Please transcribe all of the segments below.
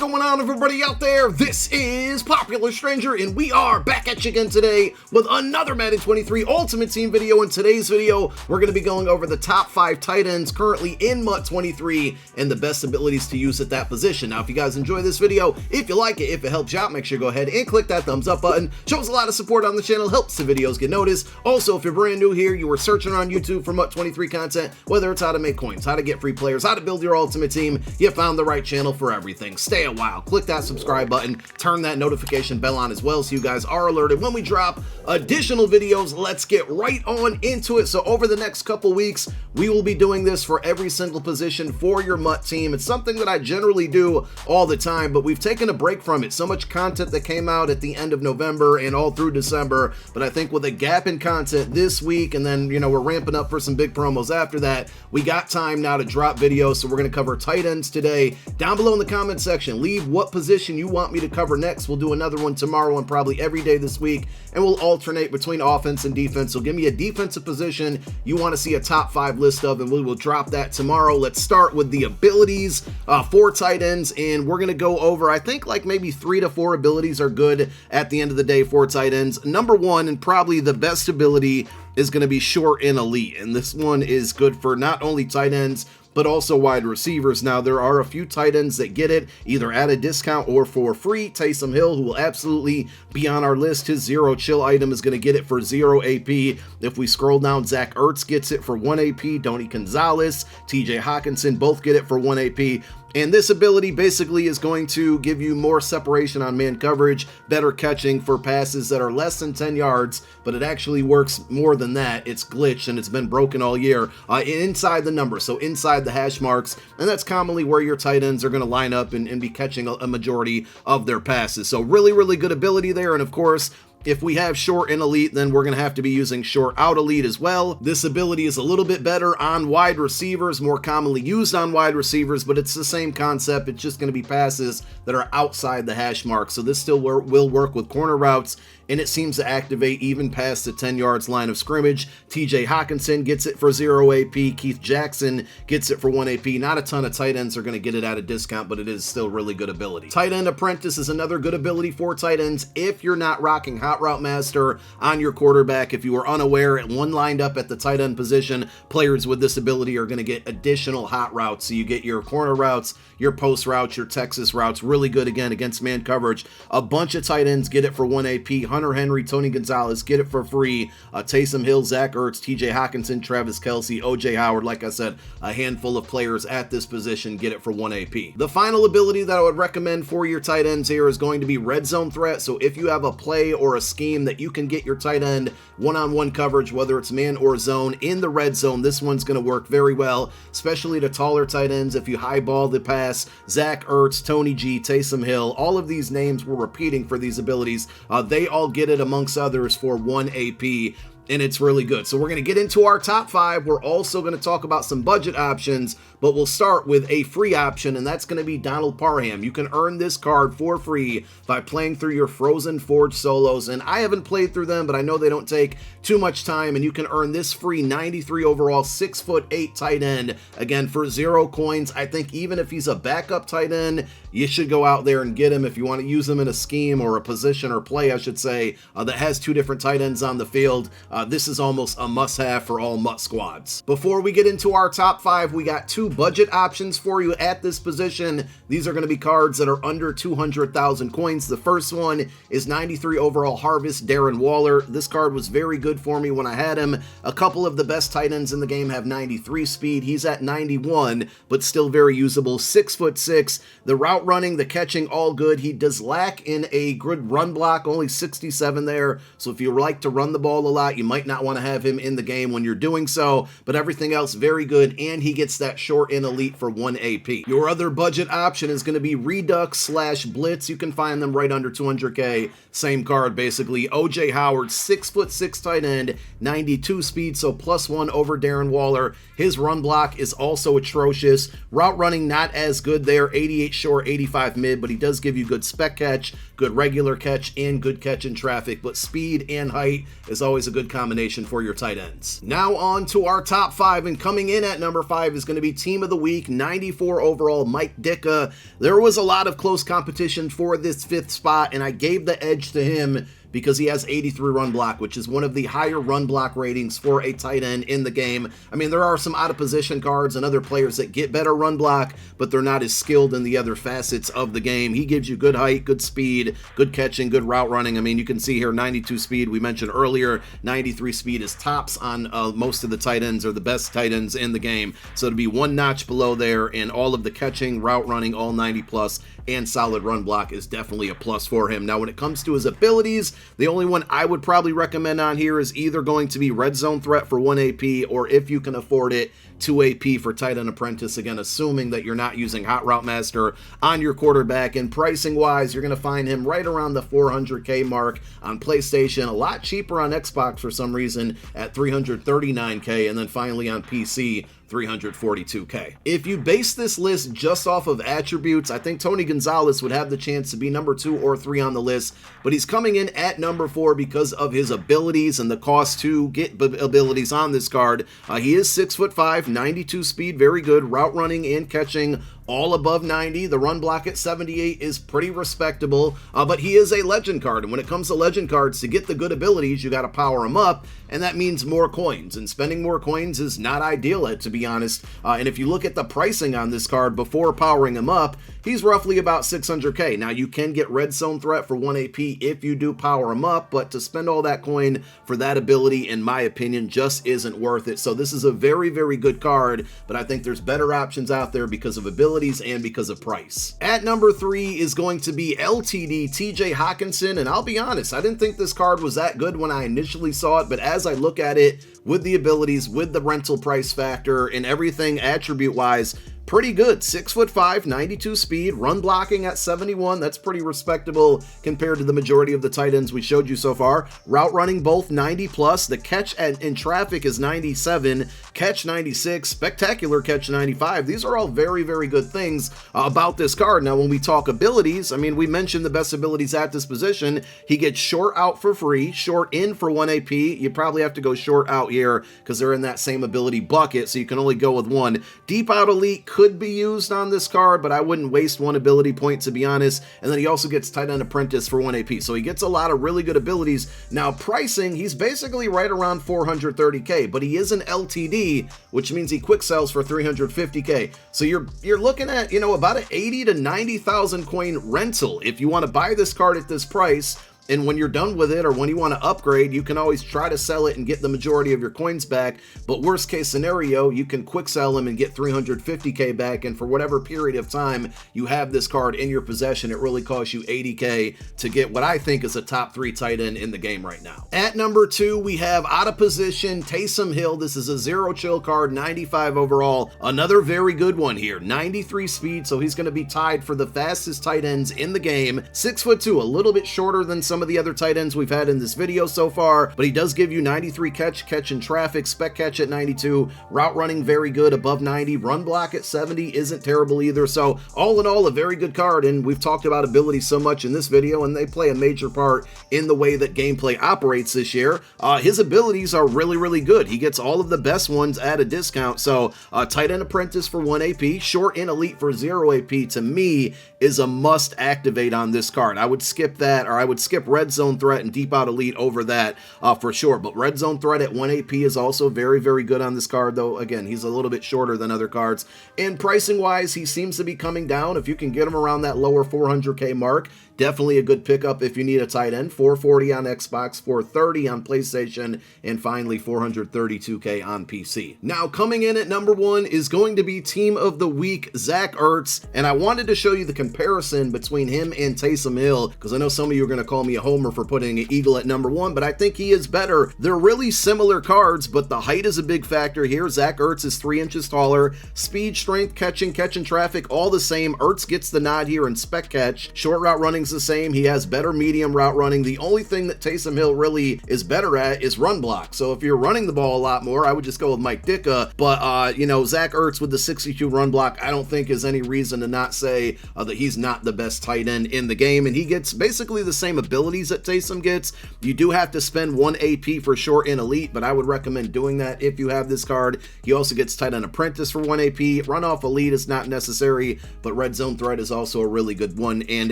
going on, everybody out there? This is Popular Stranger, and we are back at you again today with another Madden 23 Ultimate Team video. In today's video, we're going to be going over the top 5 tight ends currently in MUT 23 and the best abilities to use at that position. Now, if you guys enjoy this video, if you like it, if it helps you out, make sure you go ahead and click that thumbs up button. Shows a lot of support on the channel, helps the videos get noticed. Also, if you're brand new here, you were searching on YouTube for MUT 23 content, whether it's how to make coins, how to get free players, how to build your ultimate team, you found the right channel for everything. Stay a while, click that subscribe button, turn that notification bell on as well so you guys are alerted when we drop additional videos. Let's get right on into it. So over the next couple weeks, we will be doing this for every single position for your MUT team. It's something that I generally do all the time, but we've taken a break from it. So much content that came out at the end of November and all through December, but I think with a gap in content this week, and then, we're ramping up for some big promos after that, we got time now to drop videos. So we're going to cover tight ends today. Down below in the comment section, leave what position you want me to cover next. We'll do another one tomorrow and probably every day this week, and we'll alternate between offense and defense. So give me a defensive position you want to see a top 5 list of, and we will drop that tomorrow. Let's start with the abilities for tight ends, and we're going to go over, I think, like maybe 3 to 4 abilities are good at the end of the day for tight ends. Number 1, and probably the best ability, is going to be short and elite, and this one is good for not only tight ends but also wide receivers. Now, there are a few tight ends that get it either at a discount or for free. Taysom Hill, who will absolutely be on our list, his zero chill item is going to get it for 0 AP. If we scroll down, Zach Ertz gets it for 1 AP. Tony Gonzalez, TJ Hawkinson both get it for 1 AP. And this ability basically is going to give you more separation on man coverage, better catching for passes that are less than 10 yards, but it actually works more than that. It's glitched and it's been broken all year inside the number, so inside the hash marks, and that's commonly where your tight ends are going to line up and be catching a majority of their passes. So really, really good ability there, and of course, if we have short and elite, then we're going to have to be using short out elite as well. This ability is a little bit better on wide receivers, more commonly used on wide receivers, but it's the same concept. It's just going to be passes that are outside the hash mark. So this still will work with corner routes, and it seems to activate even past the 10 yards line of scrimmage. TJ Hawkinson gets it for 0 AP. Keith Jackson gets it for 1 AP. Not a ton of tight ends are going to get it at a discount, but it is still really good ability. Tight end apprentice is another good ability for tight ends if you're not rocking Hot Route Master on your quarterback. If you were unaware and one lined up at the tight end position, players with this ability are going to get additional hot routes. So you get your corner routes, your post routes, your Texas routes, really good again against man coverage. A bunch of tight ends get it for 1 AP. Hunter Henry, Tony Gonzalez get it for free. Taysom Hill, Zach Ertz, TJ Hawkinson, Travis Kelce, OJ Howard, like I said, a handful of players at this position get it for 1 AP. The final ability that I would recommend for your tight ends here is going to be red zone threat. So if you have a play or a scheme that you can get your tight end one-on-one coverage, whether it's man or zone, in the red zone, this one's going to work very well, especially to taller tight ends. If you highball the pass, Zach Ertz, Tony G, Taysom Hill, all of these names we're repeating for these abilities, they all get it amongst others for 1 AP. And it's really good. So we're going to get into our top 5. We're also going to talk about some budget options, but we'll start with a free option, and that's going to be Donald Parham. You can earn this card for free by playing through your Frozen Forge solos, and I haven't played through them, but I know they don't take too much time, and you can earn this free 93 overall 6'8" tight end, again, for 0 coins. I think even if he's a backup tight end, you should go out there and get him if you want to use him in a scheme or a position or play, I should say, that has 2 different tight ends on the field. This is almost a must-have for all MUT squads. Before we get into our top 5, we got 2 budget options for you at this position. These are going to be cards that are under 200,000 coins. The first one is 93 overall Harvest Darren Waller. This card was very good for me when I had him. A couple of the best tight ends in the game have 93 speed. He's at 91, but still very usable. 6'6". The route running, the catching, all good. He does lack in a good run block, only 67 there. So if you like to run the ball a lot, you might not want to have him in the game when you're doing so, but everything else very good, and he gets that short and elite for 1 AP. Your other budget option is going to be Redux / Blitz. You can find them right under 200k. Same card basically. OJ Howard, 6'6" tight end, 92 speed, so +1 over Darren Waller. His run block is also atrocious. Route running not as good there, 88 short, 85 mid, but he does give you good spec catch, good regular catch, and good catch in traffic, but speed and height is always a good combination for your tight ends. Now on to our top 5, and coming in at number 5 is going to be Team of the Week, 94 overall, Mike Ditka. There was a lot of close competition for this 5th spot, and I gave the edge to him because he has 83 run block, which is one of the higher run block ratings for a tight end in the game. I mean, there are some out of position cards and other players that get better run block, but they're not as skilled in the other facets of the game. He gives you good height, good speed, good catching, good route running. I mean, you can see here 92 speed. We mentioned earlier 93 speed is tops on most of the tight ends, or the best tight ends in the game. So to be one notch below there, and all of the catching, route running, all 90 plus, and solid run block is definitely a plus for him. Now, when it comes to his abilities, the only one I would probably recommend on here is either going to be red zone threat for 1 AP, or if you can afford it, 2 AP for tight end apprentice, again, assuming that you're not using Hot Route Master on your quarterback. And pricing wise, you're going to find him right around the 400K mark on PlayStation, a lot cheaper on Xbox for some reason at 339K, and then finally on PC, 342K. If you base this list just off of attributes, I think Tony Gonzalez would have the chance to be number 2 or 3 on the list, but he's coming in at number 4 because of his abilities and the cost to get abilities on this card. He is 6'5", 92 speed, very good, route running and catching, all above 90. The run block at 78 is pretty respectable, but he is a legend card, and when it comes to legend cards, to get the good abilities, you got to power them up, and that means more coins, and spending more coins is not ideal, to be honest. And if you look at the pricing on this card before powering him up, he's roughly about 600K. Now, you can get red zone threat for 1 AP if you do power him up, but to spend all that coin for that ability, in my opinion, just isn't worth it. So this is a very, very good card, but I think there's better options out there because of abilities and because of price. At number 3 is going to be LTD TJ Hawkinson, and I'll be honest, I didn't think this card was that good when I initially saw it, but as I look at it with the abilities, with the rental price factor and everything attribute-wise, pretty good. 6'5", 92 speed, run blocking at 71. That's pretty respectable compared to the majority of the tight ends we showed you so far. Route running both 90 plus. The catch in traffic is 97, catch 96, spectacular catch 95. These are all very, very good things about this card. Now, when we talk abilities, I mean, we mentioned the best abilities at this position. He gets short out for free, short in for 1 AP. You probably have to go short out here because they're in that same ability bucket, so you can only go with one. Deep out elite could be used on this card, but I wouldn't waste one ability point, to be honest. And then he also gets tight end apprentice for 1 AP, so he gets a lot of really good abilities. Now, pricing, he's basically right around 430K, but he is an LTD, which means he quick sells for 350K. So you're looking at, you know, about an 80 to 90,000 coin rental if you want to buy this card at this price. And when you're done with it, or when you want to upgrade, you can always try to sell it and get the majority of your coins back. But worst case scenario, you can quick sell them and get 350K back. And for whatever period of time you have this card in your possession, it really costs you 80K to get what I think is a top 3 tight end in the game right now. At number 2, we have out of position Taysom Hill. This is a zero chill card, 95 overall. Another very good one here, 93 speed. So he's going to be tied for the fastest tight ends in the game. 6'2", a little bit shorter than some of the other tight ends we've had in this video so far, but he does give you 93 catch in traffic, spec catch at 92, route running very good, above 90, run block at 70 isn't terrible either. So all in all, a very good card, and we've talked about abilities so much in this video, and they play a major part in the way that gameplay operates this year. His abilities are really, really good. He gets all of the best ones at a discount. So tight end apprentice for 1 AP, short in elite for 0 AP, to me is a must activate on this card. I would skip that, or I would skip red zone threat and deep out elite over that for sure. But red zone threat at 1 AP is also very, very good on this card, though again, he's a little bit shorter than other cards. And pricing wise, he seems to be coming down. If you can get him around that lower 400K mark, definitely a good pickup if you need a tight end. 440 on Xbox, 430 on PlayStation, and finally 432K on PC. Now, coming in at number 1 is going to be Team of the Week, Zach Ertz, and I wanted to show you the comparison between him and Taysom Hill, because I know some of you are going to call me a homer for putting an Eagle at number 1, but I think he is better. They're really similar cards, but the height is a big factor here. Zach Ertz is 3 inches taller. Speed, strength, catching traffic, all the same. Ertz gets the nod here in spec catch. Short route running's the same. He has better medium route running. The only thing that Taysom Hill really is better at is run block. So if you're running the ball a lot more, I would just go with Mike Ditka. But, you know, Zach Ertz with the 62 run block, I don't think is any reason to not say that he's not the best tight end in the game. And he gets basically the same ability abilities that Taysom gets. You do have to spend 1 AP for sure in Elite, but I would recommend doing that if you have this card. He also gets Tight End Apprentice for 1 AP. Runoff Elite is not necessary, but Red Zone Threat is also a really good one. And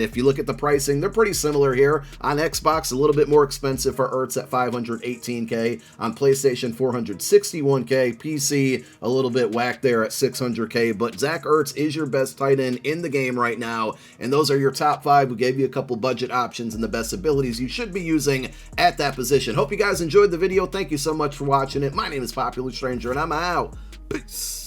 if you look at the pricing, they're pretty similar here. On Xbox, a little bit more expensive for Ertz at 518K. On PlayStation, 461K. PC, a little bit whack there at 600K. But Zach Ertz is your best tight end in the game right now. And those are your top 5. We gave you a couple budget options and the best abilities you should be using at that position. Hope you guys enjoyed the video. Thank you so much for watching it. My name is Popular Stranger, and I'm out. Peace.